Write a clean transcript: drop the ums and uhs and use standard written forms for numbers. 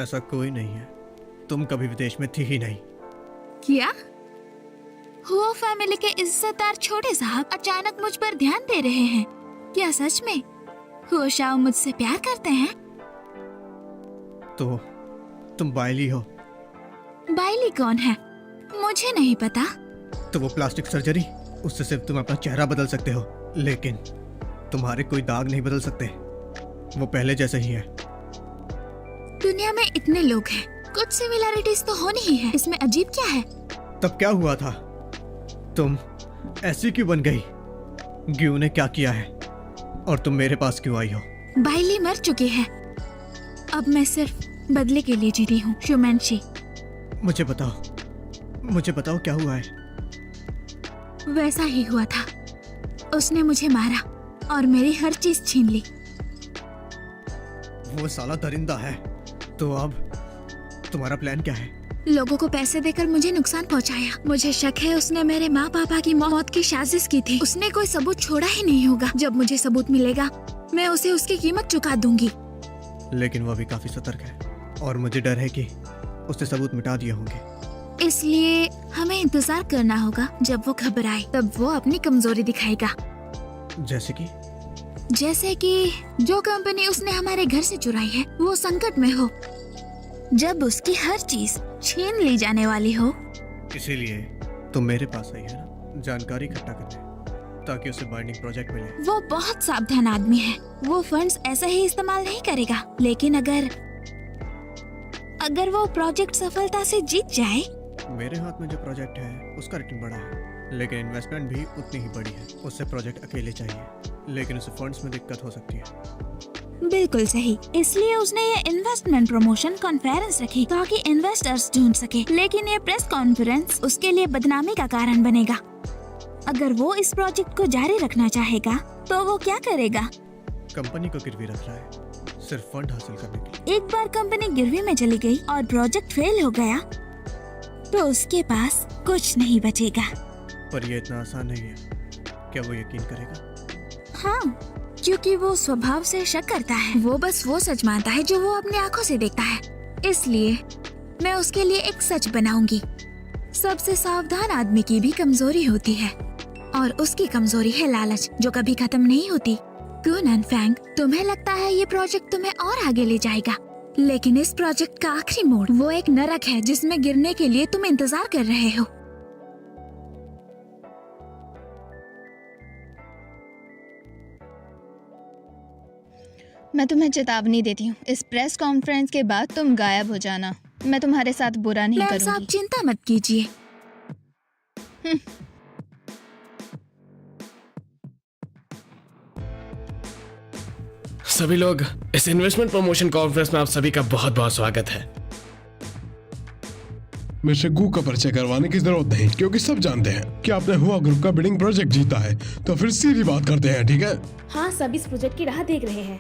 ऐसा कोई नहीं है। तुम कभी विदेश में थी ही नहीं। क्या हुआ? फैमिली के इज्जतदार छोटे साहब अचानक मुझ पर ध्यान दे रहे हैं। क्या सच में हुआ शाओ मुझसे प्यार करते हैं? तो तुम बायली हो। बाइली कौन है? मुझे नहीं पता। तो वो प्लास्टिक सर्जरी, उससे सिर्फ तुम अपना चेहरा बदल सकते हो, लेकिन तुम्हारे कोई दाग नहीं बदल सकते। वो पहले जैसे ही है। दुनिया में इतने लोग हैं, कुछ सिमिलैरिटीज तो होनी ही है। इसमें अजीब क्या है? तब क्या हुआ था? तुम ऐसी क्यों बन गई? ग्यू ने क्या किया है और तुम मेरे पास क्यों आई हो? बाइली मर चुकी है। अब मैं सिर्फ बदले के लिए जी रही हूँ। शुमेंशी, मुझे बताओ क्या हुआ है? वैसा ही हुआ था। उसने मुझे मारा और मेरी हर चीज छीन ली। वो साला दरिंदा है। तो अब तुम्हारा प्लान क्या है? लोगों को पैसे देकर मुझे नुकसान पहुंचाया। मुझे शक है उसने मेरे माँ पापा की मौत की साजिश की थी। उसने कोई सबूत छोड़ा ही नहीं होगा। जब मुझे सबूत मिलेगा मैं उसे उसकी कीमत चुका दूंगी। लेकिन वो अभी काफी सतर्क है और मुझे डर है कि उसने सबूत मिटा दिए होंगे। इसलिए हमें इंतजार करना होगा। जब वो घबराए तब वो अपनी कमजोरी दिखाएगा। जैसे कि जो कंपनी उसने हमारे घर से चुराई है वो संकट में हो, जब उसकी हर चीज छीन ली जाने वाली हो। इसीलिए तुम मेरे पास आई है ना, जानकारी इकट्ठा करने, ताकि उसे बाइंडिंग प्रोजेक्ट मिले। वो बहुत सावधान आदमी है। वो फंड्स ऐसे ही इस्तेमाल नहीं करेगा। लेकिन अगर वो प्रोजेक्ट सफलता से जीत जाए। मेरे हाथ में जो प्रोजेक्ट है उसका रिटर्न बड़ा है, लेकिन इन्वेस्टमेंट भी उतनी ही बड़ी है। उससे प्रोजेक्ट अकेले चाहिए, लेकिन उसे फंड्स में दिक्कत हो सकती है। बिल्कुल सही। इसलिए उसने ये इन्वेस्टमेंट प्रमोशन कॉन्फ्रेंस रखी ताकि इन्वेस्टर्स ढूंढ सके। लेकिन ये प्रेस कॉन्फ्रेंस उसके लिए बदनामी का कारण बनेगा। अगर वो इस प्रोजेक्ट को जारी रखना चाहेगा तो वो क्या करेगा? कंपनी को गिरवी रख रहा है, सिर्फ फंड हासिल करने के लिए। एक बार कंपनी गिरवी में चली गई और प्रोजेक्ट फेल हो गया तो उसके पास कुछ नहीं बचेगा। पर ये इतना आसान नहीं है। क्या वो यकीन करेगा? हाँ, क्योंकि वो स्वभाव से शक करता है। वो बस वो सच मानता है जो वो अपनी आंखों से देखता है। इसलिए मैं उसके लिए एक सच बनाऊंगी। सबसे सावधान आदमी की भी कमजोरी होती है और उसकी कमजोरी है लालच, जो कभी खत्म नहीं होती। कुन फैंग, तुम्हें लगता है ये प्रोजेक्ट तुम्हें और आगे ले जाएगा, लेकिन इस प्रोजेक्ट का आखिरी मोड़ वो एक नरक है जिसमें गिरने के लिए तुम इंतजार कर रहे हो। मैं तुम्हें चेतावनी देती हूँ, इस प्रेस कॉन्फ्रेंस के बाद तुम गायब हो जाना। मैं तुम्हारे साथ बुरा नहीं मैम साहब, करूँगी। चिंता मत कीजिए। सभी लोग, इस इन्वेस्टमेंट प्रमोशन कॉन्फ्रेंस में आप सभी का बहुत बहुत स्वागत है। मिस्टर गू का परिचय करवाने की जरूरत नहीं, क्योंकि सब जानते हैं कि आपने हुआ ग्रुप का बिडिंग प्रोजेक्ट जीता है। तो फिर सीधी बात करते हैं, ठीक है? हाँ, सब इस प्रोजेक्ट की राह देख रहे हैं।